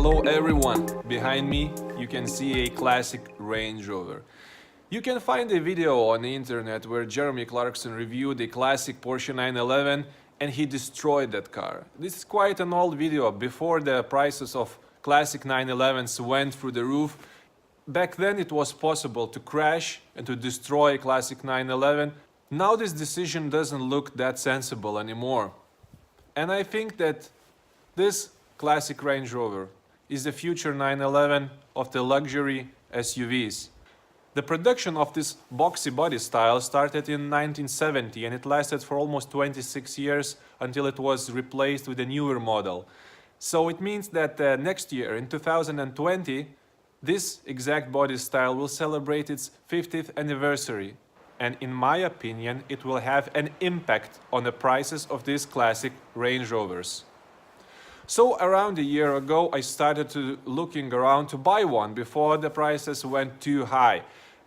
Hello everyone! Behind me you can see a classic Range Rover. You can find a video on the internet where Jeremy Clarkson reviewed a classic Porsche 911 and he destroyed that car. This is quite an old video, before the prices of classic 911s went through the roof. Back then it was possible to crash and to destroy a classic 911. Now this decision doesn't look that sensible anymore. And I think that this classic Range Rover is the future 911 of the luxury SUVs. The production of this boxy body style started in 1970 and it lasted for almost 26 years until it was replaced with a newer model. So it means that next year, in 2020, this exact body style will celebrate its 50th anniversary. And in my opinion, it will have an impact on the prices of these classic Range Rovers. So around a year ago, I started looking around to buy one before the prices went too high.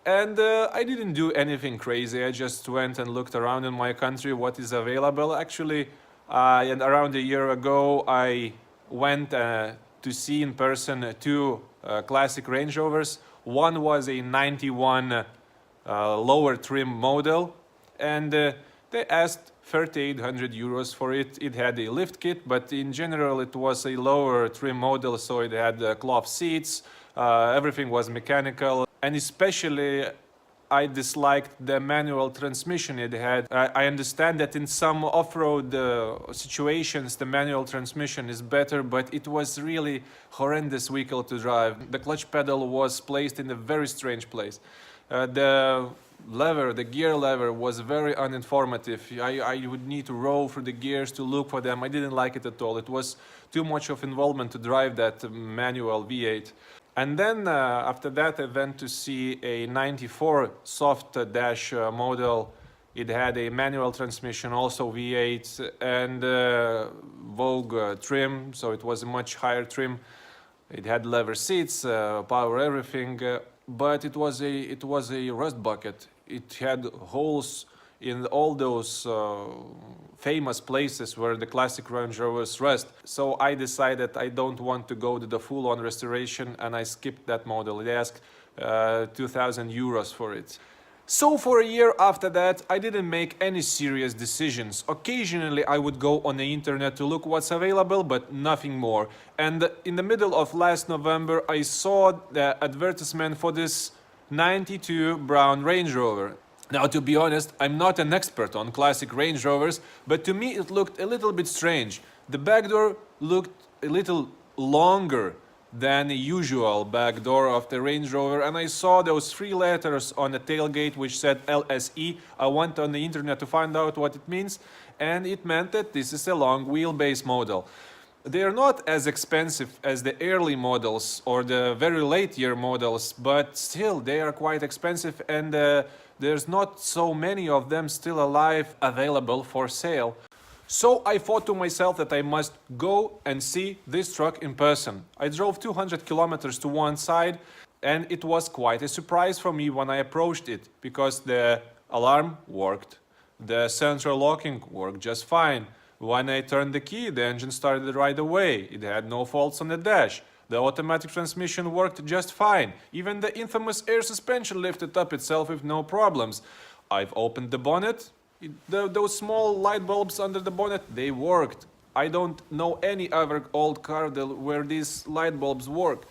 And I didn't do anything crazy. I just went and looked around in my country what is available. Actually, and around a year ago, I went to see in person two classic Range Rovers. One was a 91 lower trim model, and they asked 3,800 euros for it. It had a lift kit, but in general it was a lower trim model, so it had cloth seats, everything was mechanical, and especially I disliked the manual transmission it had. I understand that in some off-road situations the manual transmission is better, but it was really horrendous vehicle to drive. The clutch pedal was placed in a very strange place. The gear lever was very uninformative. I would need to roll through the gears to look for them. I didn't like it at all. It was too much of involvement to drive that manual V8. And then after that I went to see a 94 soft dash model. It had a manual transmission, also V8, and Vogue trim, so it was a much higher trim. It had leather seats, power everything. But it was a rust bucket. It had holes in all those famous places where the classic Range Rovers rust. So I decided I don't want to go to the full-on restoration, and I skipped that model. They asked 2,000 euros for it. So for a year after that, I didn't make any serious decisions. Occasionally I would go on the internet to look what's available, but nothing more. And in the middle of last November, I saw the advertisement for this 92 brown Range Rover. Now, to be honest, I'm not an expert on classic Range Rovers, but to me it looked a little bit strange. The back door looked a little longer than the usual back door of the Range Rover, and I saw those three letters on the tailgate which said LSE. I went on the internet to find out what it means, and it meant that this is a long wheelbase model. They are not as expensive as the early models or the very late year models, but still they are quite expensive, and there's not so many of them still alive available for sale. So I thought to myself that I must go and see this truck in person. I drove 200 kilometers to one side, and it was quite a surprise for me when I approached it, because the alarm worked, the central locking worked just fine. When I turned the key, the engine started right away. It had no faults on the dash. The automatic transmission worked just fine. Even the infamous air suspension lifted up itself with no problems. I've opened the bonnet. Those small light bulbs under the bonnet, they worked. I don't know any other old car where these light bulbs work.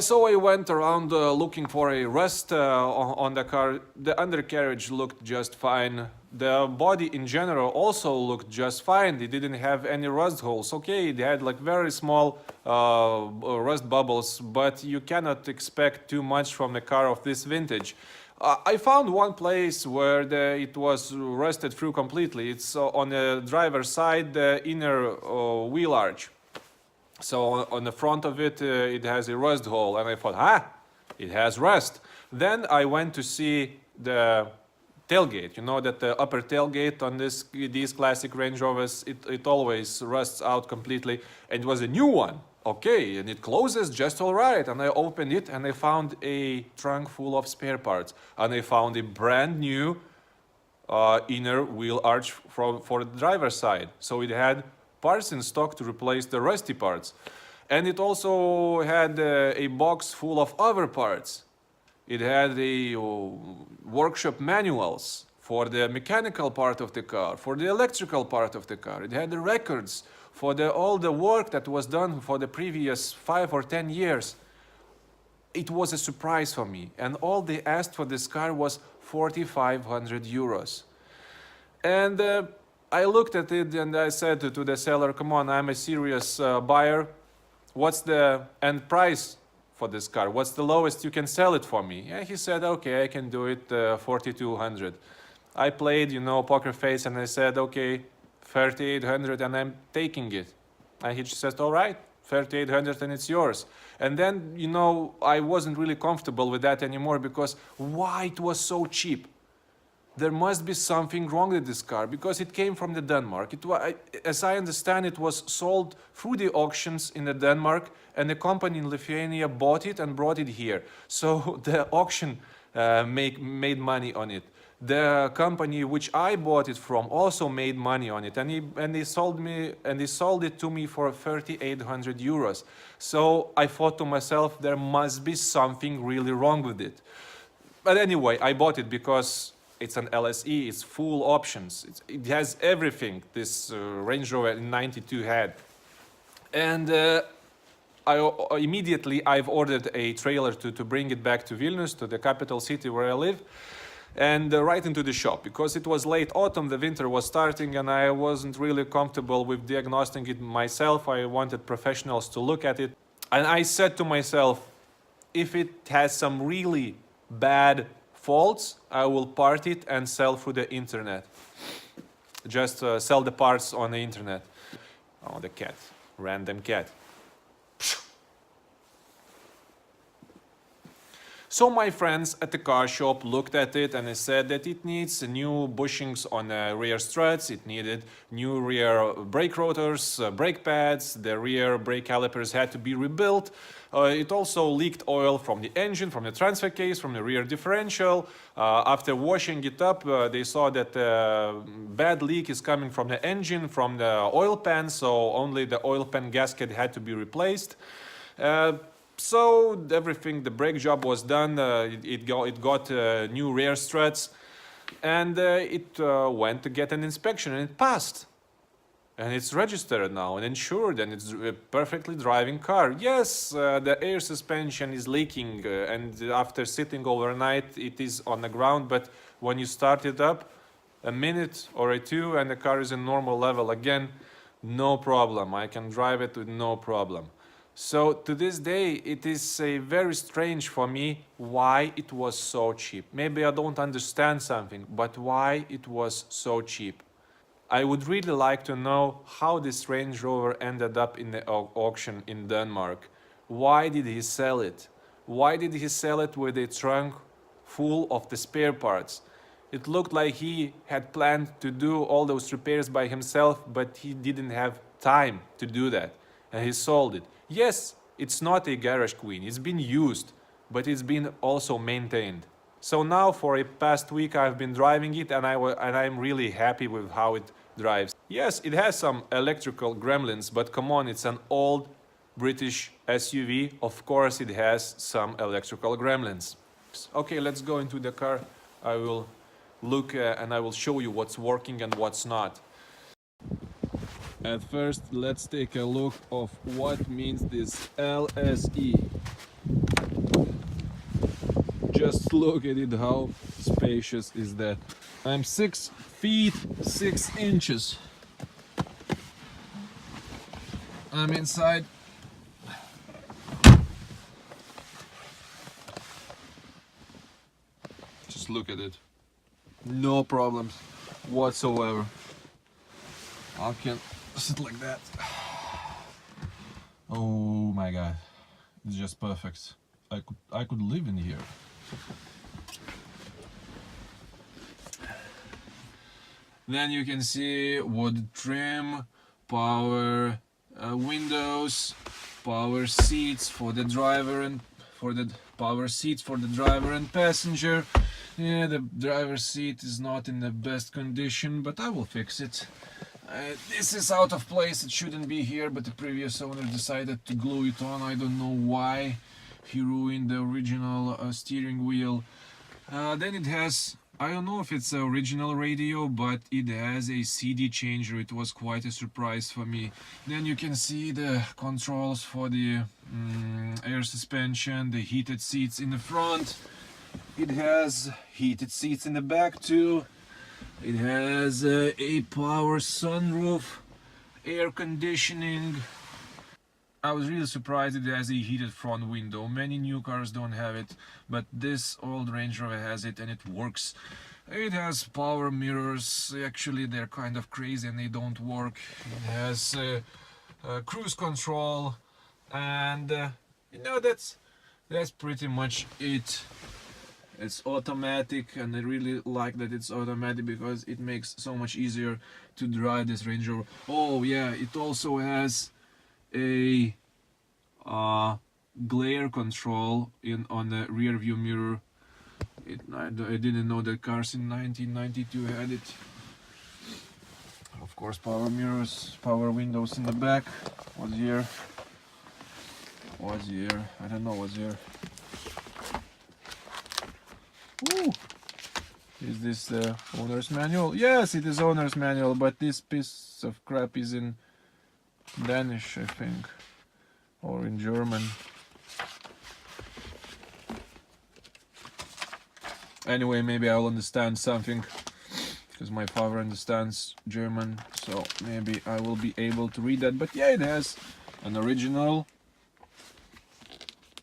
So I went around looking for a rust on the car. The undercarriage looked just fine. The body in general also looked just fine. It didn't have any rust holes. Okay, it had like very small rust bubbles, but you cannot expect too much from the car of this vintage. I found one place where it was rusted through completely. It's on the driver's side, the inner wheel arch. So on the front of it, it has a rust hole, and I thought, it has rust. Then I went to see the tailgate. You know that the upper tailgate on these classic Range Rovers, it always rusts out completely, and it was a new one. Okay, and it closes just all right. And I opened it and I found a trunk full of spare parts. And I found a brand new inner wheel arch for the driver's side. So it had parts in stock to replace the rusty parts. And it also had a box full of other parts. It had a workshop manuals for the mechanical part of the car, for the electrical part of the car. It had the records for all the work that was done for the previous 5 or 10 years. It was a surprise for me. And all they asked for this car was 4,500 euros. And I looked at it and I said to the seller, come on, I'm a serious buyer. What's the end price for this car? What's the lowest you can sell it for me? And he said, okay, I can do it 4,200. I played, poker face, and I said, okay, 3,800, and I'm taking it. And he just said, all right, 3,800 and it's yours. And then, I wasn't really comfortable with that anymore, because why it was so cheap? There must be something wrong with this car, because it came from the Denmark. As I understand, it was sold through the auctions in the Denmark, and the company in Lithuania bought it and brought it here. So the auction made money on it. The company which I bought it from also made money on it, and they sold it to me for 3,800 euros. So I thought to myself, there must be something really wrong with it. But anyway, I bought it because it's an LSE, it's full options. It has everything this Range Rover 92 had. And immediately I've ordered a trailer to bring it back to Vilnius, to the capital city where I live, and right into the shop, because it was late autumn, the winter was starting, and I wasn't really comfortable with diagnosing it myself. I wanted professionals to look at it. And I said to myself, if it has some really bad faults, I will part it and sell through the internet. Just sell the parts on the internet. Oh, the cat. Random cat. So my friends at the car shop looked at it and they said that it needs new bushings on the rear struts, it needed new rear brake rotors, brake pads, the rear brake calipers had to be rebuilt. It also leaked oil from the engine, from the transfer case, from the rear differential. After washing it up, they saw that bad leak is coming from the engine, from the oil pan, so only the oil pan gasket had to be replaced. So everything, the brake job was done, it got new rear struts, and it went to get an inspection, and it passed. And it's registered now and insured, and it's a perfectly driving car. Yes, the air suspension is leaking, and after sitting overnight it is on the ground, but when you start it up, a minute or two and the car is in normal level again, no problem. I can drive it with no problem. So to this day, it is very strange for me why it was so cheap. Maybe I don't understand something, but why it was so cheap. I would really like to know how this Range Rover ended up in the auction in Denmark. Why did he sell it? Why did he sell it with a trunk full of the spare parts? It looked like he had planned to do all those repairs by himself, but he didn't have time to do that, and he sold it. Yes, it's not a garage queen, it's been used, but it's been also maintained. So now for a past week I've been driving it, and I'm really happy with how it drives. Yes, it has some electrical gremlins, but come on, it's an old British SUV. Of course it has some electrical gremlins. Okay, let's go into the car. I will look and I will show you what's working and what's not. At first, let's take a look of what means this LSE. Just look at it, how spacious is that. I'm 6 feet 6 inches. I'm inside. Just look at it. No problems whatsoever. I can sit like that. Oh my god, it's just perfect. I could live in here. Then you can see wood trim, power windows, power seats for the driver and passenger. Yeah, the driver's seat is not in the best condition, but I will fix it. This is out of place, it shouldn't be here, but the previous owner decided to glue it on. I don't know why. He ruined the original steering wheel. Then it has, I don't know if it's an original radio, but it has a CD changer. It was quite a surprise for me. Then you can see the controls for the air suspension, the heated seats in the front. It has heated seats in the back too. It has a power sunroof, air conditioning. I was really surprised it has a heated front window. Many new cars don't have it, but this old Range Rover has it and it works. It has power mirrors. Actually, they're kind of crazy and they don't work. It has cruise control, and you know, that's pretty much it. It's automatic, and I really like that it's automatic because it makes so much easier to drive this Range Rover. Oh yeah, it also has a glare control on the rear view mirror. I didn't know that cars in 1992 had it. Of course, power mirrors, power windows in the back. What's here? What's here? I don't know what's here. Ooh. Is this the owner's manual? Yes, it is owner's manual, but this piece of crap is in Danish, I think, or in German. Anyway, maybe I'll understand something, because my father understands German, so maybe I will be able to read that. But yeah, it has an original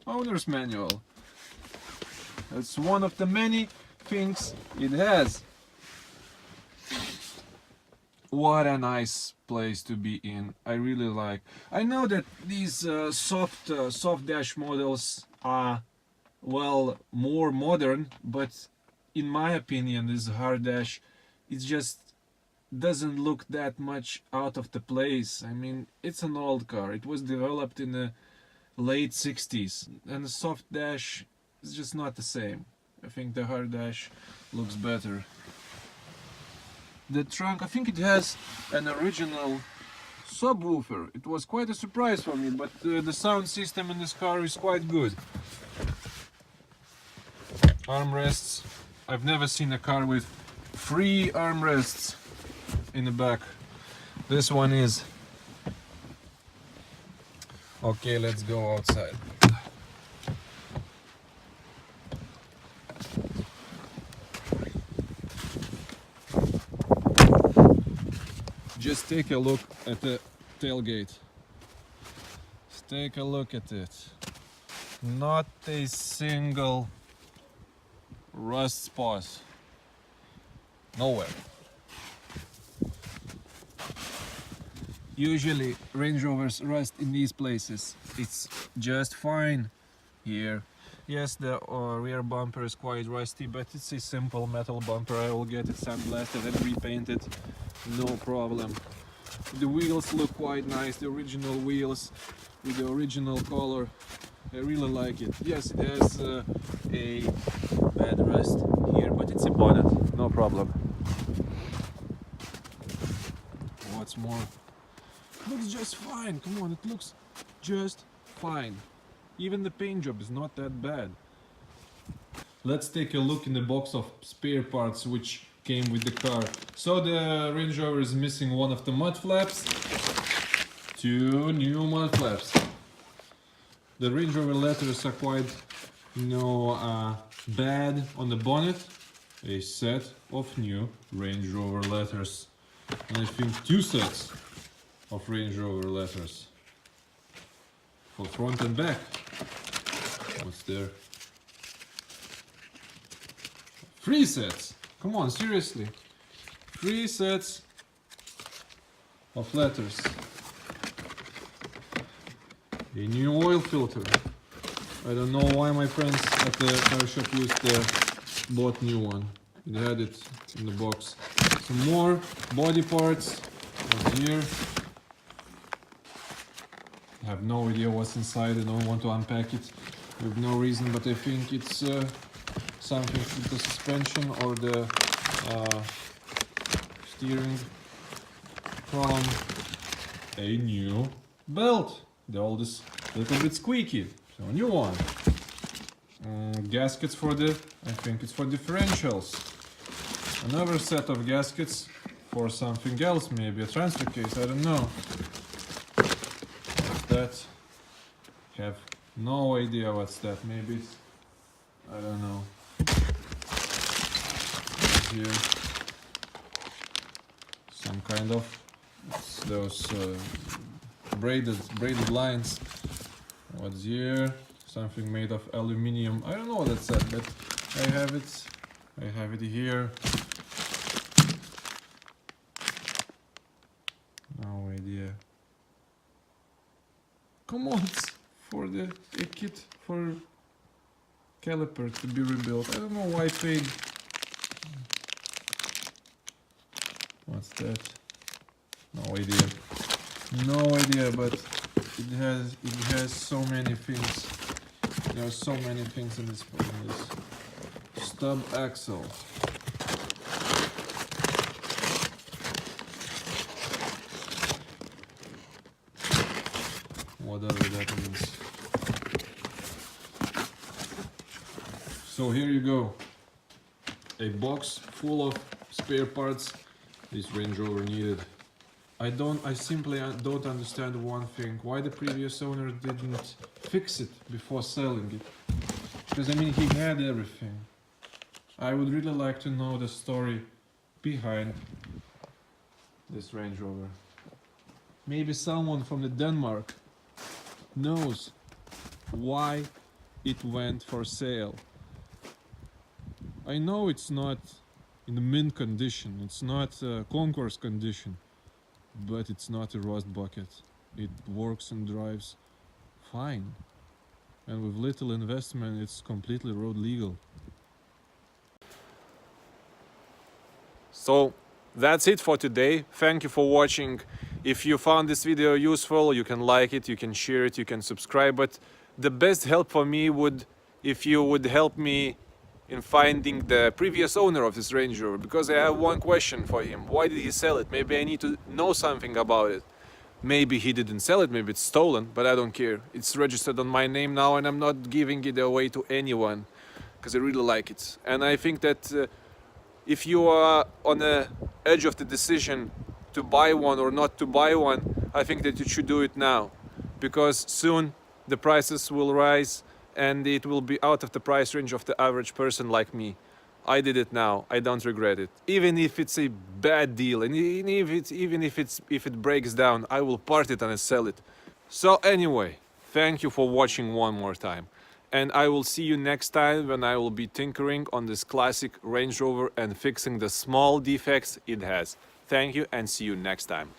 owner's manual. That's one of the many things it has. What a nice place to be in. I really like. I know that these soft dash models are, well, more modern, but in my opinion this hard dash, it just doesn't look that much out of the place. I mean, it's an old car. It was developed in the late 60s, and the soft dash is just not the same. I think the hard dash looks better. The trunk, I think it has an original subwoofer. It was quite a surprise for me, but the sound system in this car is quite good. Armrests. I've never seen a car with 3 armrests in the back. This one is. Okay, let's go outside. Just take a look at the tailgate. Just take a look at it. Not a single rust spot. Nowhere. Usually Range Rovers rust in these places. It's just fine here. Yes, the rear bumper is quite rusty, but it's a simple metal bumper. I will get it sandblasted and repainted, no problem. The wheels look quite nice, the original wheels with the original color. I really like it. Yes, it has a bad rust here, but it's a bonnet, no problem. What's more? It looks just fine, come on, it looks just fine. Even the paint job is not that bad. Let's take a look in the box of spare parts which came with the car. So the Range Rover is missing one of the mud flaps. 2 new mud flaps. The Range Rover letters are quite, bad on the bonnet. A set of new Range Rover letters. And I think 2 sets of Range Rover letters. For front and back. What's there? 3 sets! Come on, seriously. 3 sets of letters. A new oil filter. I don't know why my friends at the car shop bought new one. They had it in the box. Some more body parts. What's here? I have no idea what's inside. I don't want to unpack it with no reason, but I think it's something with the suspension or the steering. from a new belt. The old is a little bit squeaky, so a new one. Gaskets for the, I think it's for differentials. Another set of gaskets for something else, maybe a transfer case, I don't know. What's that? Have no idea what's that. Maybe it's, I don't know. Here, some kind of those braided lines. What's here? Something made of aluminium. I don't know what that's that, but I have it. I have it here. No idea. Come on, it's for a kit for caliper to be rebuilt. I don't know why I paid. What's that? No idea. No idea, but it has so many things. There are so many things in this stub axle. Whatever that means. So here you go. A box full of spare parts this Range Rover needed. I simply don't understand one thing. Why the previous owner didn't fix it before selling it? Because I mean, he had everything. I would really like to know the story behind this Range Rover. Maybe someone from Denmark knows why it went for sale. I know it's not in the mint condition, it's not concourse condition, but it's not a rust bucket. It works and drives fine, and with little investment it's completely road legal. So that's it for today. Thank you for watching. If you found this video useful, you can like it, you can share it, you can subscribe. But the best help for me would if you would help me in finding the previous owner of this Range Rover, because I have one question for him. Why did he sell it? Maybe I need to know something about it. Maybe he didn't sell it, maybe it's stolen, but I don't care. It's registered on my name now and I'm not giving it away to anyone because I really like it. And I think that if you are on the edge of the decision to buy one or not to buy one, I think that you should do it now, because soon the prices will rise and it will be out of the price range of the average person like me. I did it now. I don't regret it. Even if it's a bad deal, and even if it breaks down, I will part it and sell it. So anyway, thank you for watching one more time. And I will see you next time when I will be tinkering on this classic Range Rover and fixing the small defects it has. Thank you and see you next time.